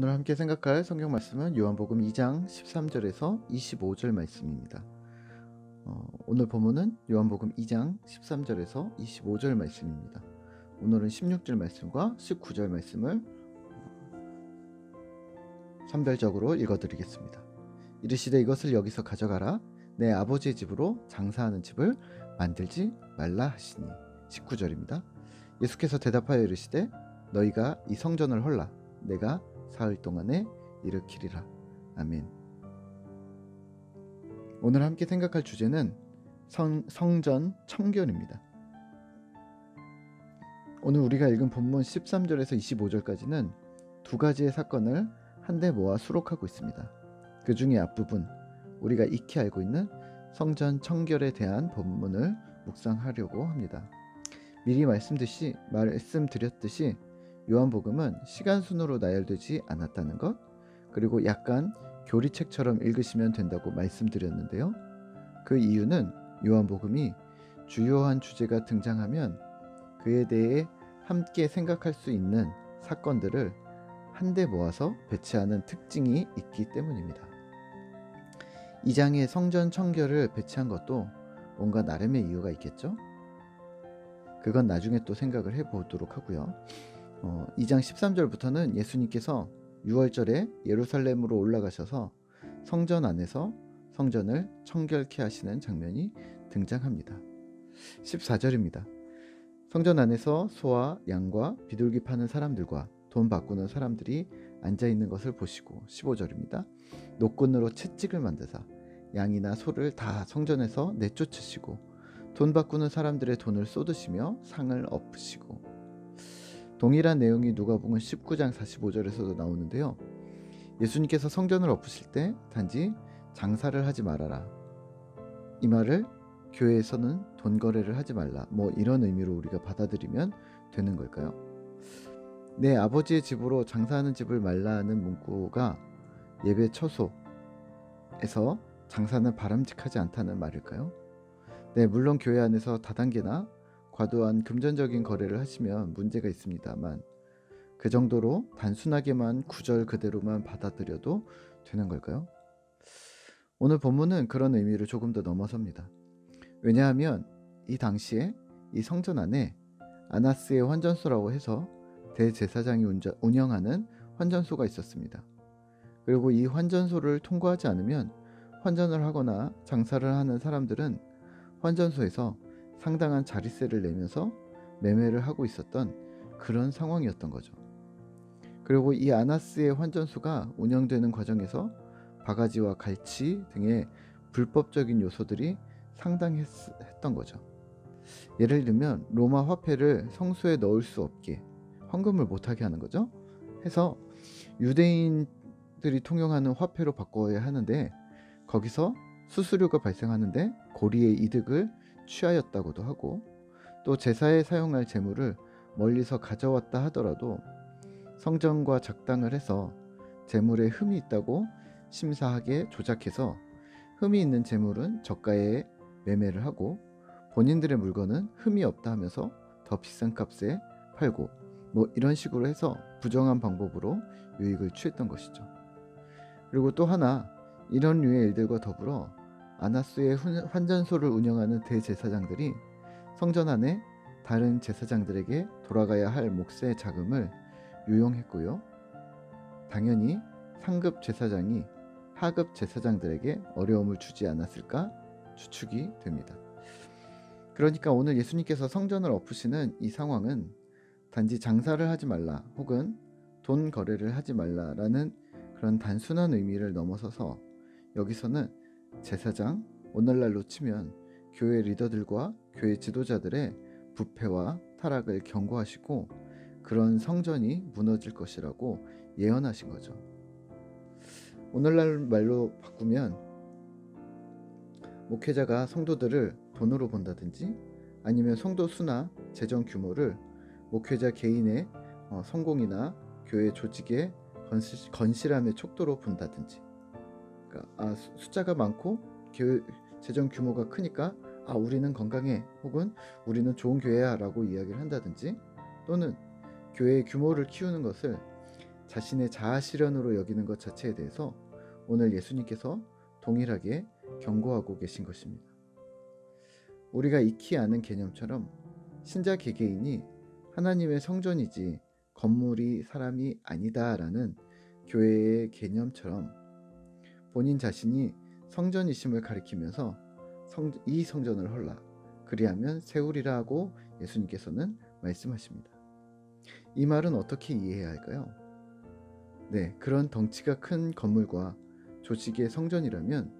오늘 함께 생각할 성경 말씀은 요한복음 2장 13절에서 25절 말씀입니다. 오늘 본문은 요한복음 2장 13절에서 25절 말씀입니다. 오늘은 16절 말씀과 19절 말씀을 선별적으로 읽어드리겠습니다. 이르시되 이것을 여기서 가져가라. 내 아버지의 집으로 장사하는 집을 만들지 말라 하시니. 19절입니다. 예수께서 대답하여 이르시되 너희가 이 성전을 헐라. 내가 사흘 동안에 일으키리라. 아멘. 오늘 함께 생각할 주제는 성전 청결입니다. 오늘 우리가 읽은 본문 13절에서 25절까지는 두 가지의 사건을 한데 모아 수록하고 있습니다. 그 중에 앞부분, 우리가 익히 알고 있는 성전 청결에 대한 본문을 묵상하려고 합니다. 미리 말씀드렸듯이 요한복음은 시간 순으로 나열되지 않았다는 것, 그리고 약간 교리책처럼 읽으시면 된다고 말씀드렸는데요. 그 이유는 요한복음이 주요한 주제가 등장하면 그에 대해 함께 생각할 수 있는 사건들을 한데 모아서 배치하는 특징이 있기 때문입니다. 이 장에 성전 청결을 배치한 것도 뭔가 나름의 이유가 있겠죠? 그건 나중에 또 생각을 해보도록 하고요. 2장 13절부터는 예수님께서 6월절에 예루살렘으로 올라가셔서 성전 안에서 성전을 청결케 하시는 장면이 등장합니다. 14절입니다. 성전 안에서 소와 양과 비둘기 파는 사람들과 돈 바꾸는 사람들이 앉아있는 것을 보시고 15절입니다. 노끈으로 채찍을 만드사 양이나 소를 다 성전에서 내쫓으시고 돈 바꾸는 사람들의 돈을 쏟으시며 상을 엎으시고. 동일한 내용이 누가복음 19장 45절에서도 나오는데요. 예수님께서 성전을 엎으실 때 단지 장사를 하지 말아라, 이 말을 교회에서는 돈 거래를 하지 말라, 이런 의미로 우리가 받아들이면 되는 걸까요? 내 아버지의 집으로 장사하는 집을 말라 하는 문구가 예배 처소에서 장사는 바람직하지 않다는 말일까요? 네, 물론 교회 안에서 다단계나 과도한 금전적인 거래를 하시면 문제가 있습니다만 그 정도로 단순하게만 구절 그대로만 받아들여도 되는 걸까요? 오늘 본문은 그런 의미를 조금 더 넘어섭니다. 왜냐하면 이 당시에 이 성전 안에 아나스의 환전소라고 해서 대제사장이 운영하는 환전소가 있었습니다. 그리고 이 환전소를 통과하지 않으면 환전을 하거나 장사를 하는 사람들은 환전소에서 상당한 자릿세를 내면서 매매를 하고 있었던 그런 상황이었던 거죠. 그리고 이 아나스의 환전소가 운영되는 과정에서 바가지와 갈치 등의 불법적인 요소들이 상당했던 거죠. 예를 들면 로마 화폐를 성소에 넣을 수 없게, 헌금을 못하게 하는 거죠. 해서 유대인들이 통용하는 화폐로 바꿔야 하는데 거기서 수수료가 발생하는데 고리의 이득을 취하였다고도 하고, 또 제사에 사용할 제물을 멀리서 가져왔다 하더라도 성전과 작당을 해서 제물에 흠이 있다고 심사하게 조작해서 흠이 있는 제물은 저가에 매매를 하고 본인들의 물건은 흠이 없다 하면서 더 비싼 값에 팔고 이런 식으로 해서 부정한 방법으로 유익을 취했던 것이죠. 그리고 또 하나, 이런 류의 일들과 더불어 아나스의 환전소를 운영하는 대제사장들이 성전 안에 다른 제사장들에게 돌아가야 할 몫의 자금을 유용했고요. 당연히 상급 제사장이 하급 제사장들에게 어려움을 주지 않았을까 추측이 됩니다. 그러니까 오늘 예수님께서 성전을 엎으시는 이 상황은 단지 장사를 하지 말라 혹은 돈 거래를 하지 말라라는 그런 단순한 의미를 넘어서서 여기서는 제사장, 오늘날로 치면 교회 리더들과 교회 지도자들의 부패와 타락을 경고하시고 그런 성전이 무너질 것이라고 예언하신 거죠. 오늘날 말로 바꾸면 목회자가 성도들을 돈으로 본다든지 아니면 성도 수나 재정 규모를 목회자 개인의 성공이나 교회 조직의 건실함의 척도로 본다든지, 그러니까 숫자가 많고 재정 규모가 크니까 우리는 건강해 혹은 우리는 좋은 교회야 라고 이야기를 한다든지, 또는 교회의 규모를 키우는 것을 자신의 자아 실현으로 여기는 것 자체에 대해서 오늘 예수님께서 동일하게 경고하고 계신 것입니다. 우리가 익히 아는 개념처럼 신자 개개인이 하나님의 성전이지 건물이 사람이 아니다라는 교회의 개념처럼 본인 자신이 성전이심을 가리키면서 이 성전을 헐라 그리하면 세우리라 하고 예수님께서는 말씀하십니다. 이 말은 어떻게 이해해야 할까요? 네, 그런 덩치가 큰 건물과 조직의 성전이라면,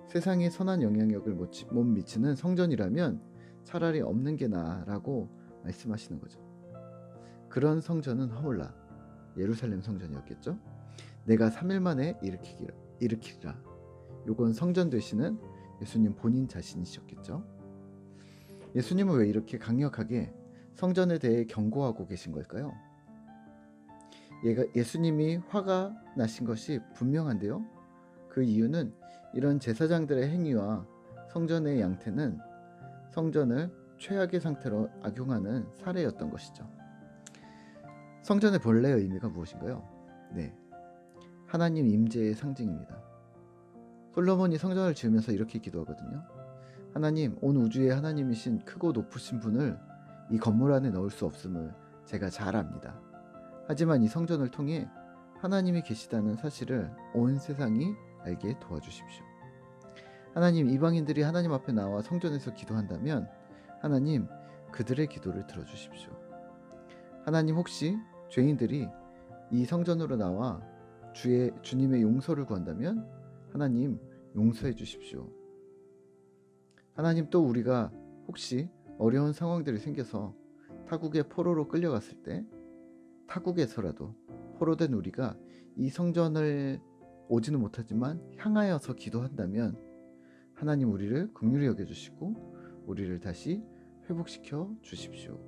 세상에 선한 영향력을 못 미치는 성전이라면 차라리 없는 게 나아라고 말씀하시는 거죠. 그런 성전은 허물라 예루살렘 성전이었겠죠. 내가 3일 만에 일으키리라. 요건 성전 되시는 예수님 본인 자신이셨겠죠. 예수님은 왜 이렇게 강력하게 성전에 대해 경고하고 계신 걸까요? 예수님이 화가 나신 것이 분명한데요. 그 이유는 이런 제사장들의 행위와 성전의 양태는 성전을 최악의 상태로 악용하는 사례였던 것이죠. 성전의 본래의 의미가 무엇인가요? 네, 하나님 임재의 상징입니다. 솔로몬이 성전을 지으면서 이렇게 기도하거든요. 하나님, 온 우주의 하나님이신 크고 높으신 분을 이 건물 안에 넣을 수 없음을 제가 잘 압니다. 하지만 이 성전을 통해 하나님이 계시다는 사실을 온 세상이 알게 도와주십시오. 하나님, 이방인들이 하나님 앞에 나와 성전에서 기도한다면 하나님, 그들의 기도를 들어주십시오. 하나님, 혹시 죄인들이 이 성전으로 나와 주님의 용서를 구한다면 하나님, 용서해 주십시오. 하나님, 또 우리가 혹시 어려운 상황들이 생겨서 타국의 포로로 끌려갔을 때 타국에서라도 포로된 우리가 이 성전을 오지는 못하지만 향하여서 기도한다면 하나님, 우리를 긍휼히 여겨주시고 우리를 다시 회복시켜 주십시오.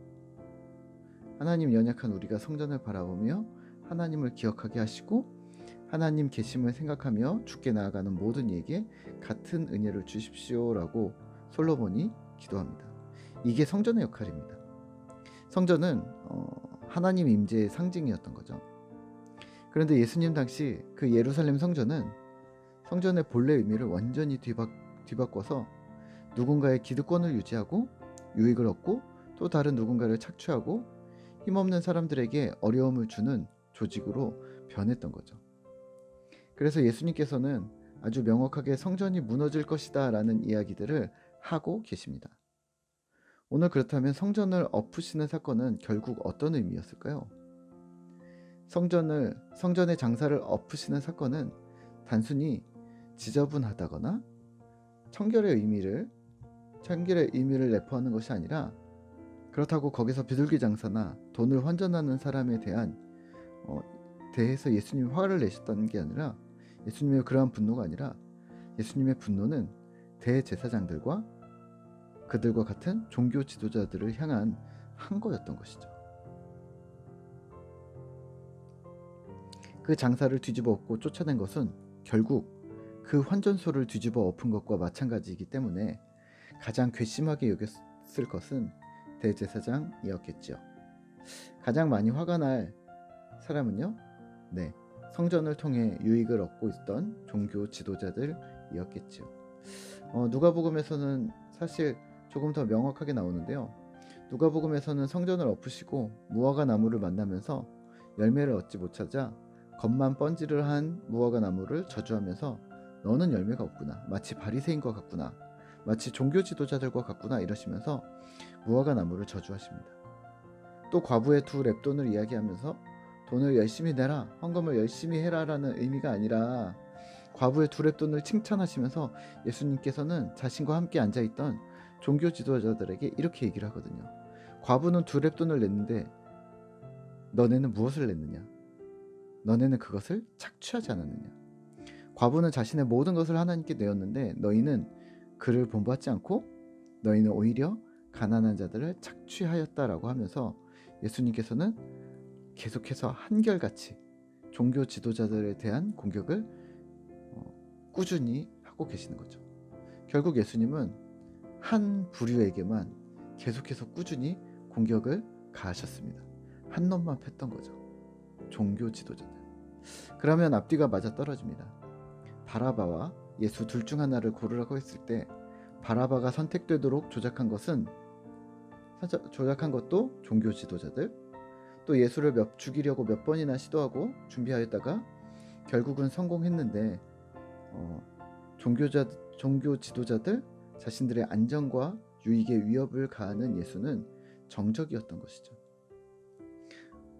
하나님, 연약한 우리가 성전을 바라보며 하나님을 기억하게 하시고 하나님 계심을 생각하며 주께 나아가는 모든 이에게 같은 은혜를 주십시오라고 솔로몬이 기도합니다. 이게 성전의 역할입니다. 성전은 하나님 임재의 상징이었던 거죠. 그런데 예수님 당시 그 예루살렘 성전은 성전의 본래 의미를 완전히 뒤바꿔서 누군가의 기득권을 유지하고 유익을 얻고 또 다른 누군가를 착취하고 힘없는 사람들에게 어려움을 주는 조직으로 변했던 거죠. 그래서 예수님께서는 아주 명확하게 성전이 무너질 것이다 라는 이야기들을 하고 계십니다. 오늘 그렇다면 성전을 엎으시는 사건은 결국 어떤 의미였을까요? 성전의 장사를 엎으시는 사건은 단순히 지저분하다거나 청결의 의미를 내포하는 것이 아니라, 그렇다고 거기서 비둘기 장사나 돈을 환전하는 사람에 대해서 예수님이 화를 내셨다는 게 아니라, 예수님의 그러한 분노가 아니라 예수님의 분노는 대제사장들과 그들과 같은 종교 지도자들을 향한 항거였던 것이죠. 그 장사를 뒤집어 엎고 쫓아낸 것은 결국 그 환전소를 뒤집어 엎은 것과 마찬가지이기 때문에 가장 괘씸하게 여겼을 것은 대제사장이었겠죠. 가장 많이 화가 날 사람은요, 네, 성전을 통해 유익을 얻고 있던 종교 지도자들이었겠죠. 누가복음에서는 사실 조금 더 명확하게 나오는데요. 누가복음에서는 성전을 엎으시고 무화과 나무를 만나면서 열매를 얻지 못하자 겉만 번지를 한 무화과 나무를 저주하면서 너는 열매가 없구나, 마치 바리새인과 같구나, 마치 종교 지도자들과 같구나 이러시면서 무화과 나무를 저주하십니다. 또 과부의 2렙돈을 이야기하면서 돈을 열심히 내라, 헌금을 열심히 해라라는 의미가 아니라 과부의 2렙돈을 칭찬하시면서 예수님께서는 자신과 함께 앉아있던 종교 지도자들에게 이렇게 얘기를 하거든요. 과부는 2렙돈을 냈는데 너네는 무엇을 냈느냐? 너네는 그것을 착취하지 않았느냐? 과부는 자신의 모든 것을 하나님께 내었는데 너희는 그를 본받지 않고 너희는 오히려 가난한 자들을 착취하였다라고 하면서 예수님께서는 계속해서 한결같이 종교 지도자들에 대한 공격을 꾸준히 하고 계시는 거죠. 결국 예수님은 한 부류에게만 계속해서 꾸준히 공격을 가하셨습니다. 한 놈만 팼던 거죠. 종교 지도자들. 그러면 앞뒤가 맞아 떨어집니다. 바라바와 예수 둘 중 하나를 고르라고 했을 때 바라바가 선택되도록 조작한 것도 종교 지도자들, 또 예수를 죽이려고 몇 번이나 시도하고 준비하였다가 결국은 성공했는데 종교 지도자들 자신들의 안전과 유익에 위협을 가하는 예수는 정적이었던 것이죠.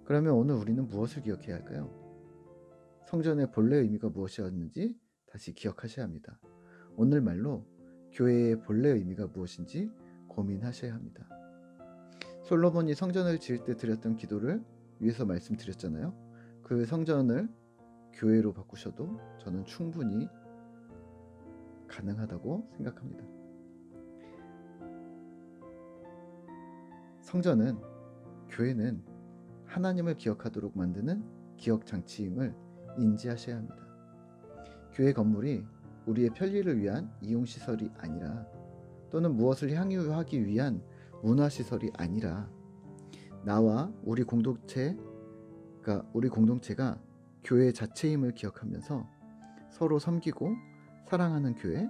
그러면 오늘 우리는 무엇을 기억해야 할까요? 성전의 본래 의미가 무엇이었는지 다시 기억하셔야 합니다. 오늘 말로 교회의 본래 의미가 무엇인지 고민하셔야 합니다. 솔로몬이 성전을 지을 때 드렸던 기도를 위에서 말씀드렸잖아요. 그 성전을 교회로 바꾸셔도 저는 충분히 가능하다고 생각합니다. 성전은, 교회는 하나님을 기억하도록 만드는 기억 장치임을 인지하셔야 합니다. 교회 건물이 우리의 편리를 위한 이용시설이 아니라, 또는 무엇을 향유하기 위한 문화시설이 아니라, 나와 우리 공동체가 교회 자체임을 기억하면서 서로 섬기고 사랑하는 교회,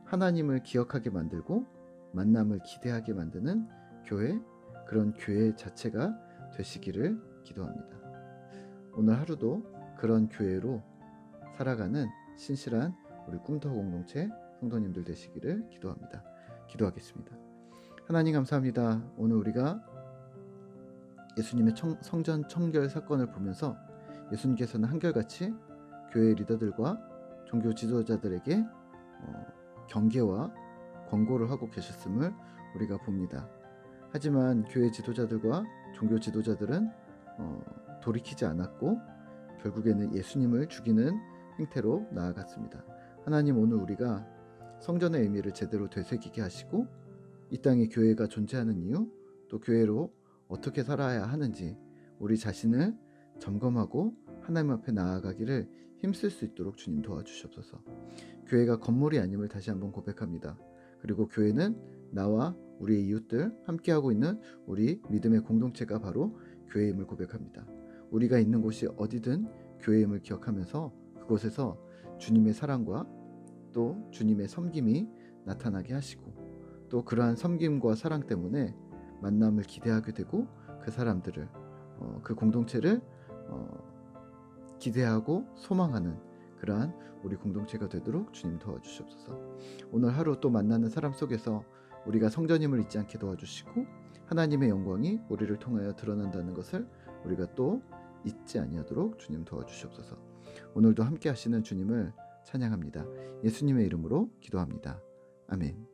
하나님을 기억하게 만들고 만남을 기대하게 만드는 교회, 그런 교회 자체가 되시기를 기도합니다. 오늘 하루도 그런 교회로 살아가는 신실한 우리 꿈터 공동체 성도님들 되시기를 기도합니다. 기도하겠습니다. 하나님 감사합니다. 오늘 우리가 예수님의 성전 청결 사건을 보면서 예수님께서는 한결같이 교회 리더들과 종교 지도자들에게 경계와 권고를 하고 계셨음을 우리가 봅니다. 하지만 교회 지도자들과 종교 지도자들은 돌이키지 않았고 결국에는 예수님을 죽이는 행태로 나아갔습니다. 하나님, 오늘 우리가 성전의 의미를 제대로 되새기게 하시고 이 땅에 교회가 존재하는 이유, 또 교회로 어떻게 살아야 하는지 우리 자신을 점검하고 하나님 앞에 나아가기를 힘쓸 수 있도록 주님 도와주시옵소서. 교회가 건물이 아님을 다시 한번 고백합니다. 그리고 교회는 나와 우리의 이웃들, 함께하고 있는 우리 믿음의 공동체가 바로 교회임을 고백합니다. 우리가 있는 곳이 어디든 교회임을 기억하면서 그곳에서 주님의 사랑과 또 주님의 섬김이 나타나게 하시고, 또 그러한 섬김과 사랑 때문에 만남을 기대하게 되고 그 사람들을 그 공동체를 기대하고 소망하는 그러한 우리 공동체가 되도록 주님 도와주시옵소서. 오늘 하루 또 만나는 사람 속에서 우리가 성전임을 잊지 않게 도와주시고 하나님의 영광이 우리를 통하여 드러난다는 것을 우리가 또 잊지 아니하도록 주님 도와주시옵소서. 오늘도 함께 하시는 주님을 찬양합니다. 예수님의 이름으로 기도합니다. 아멘.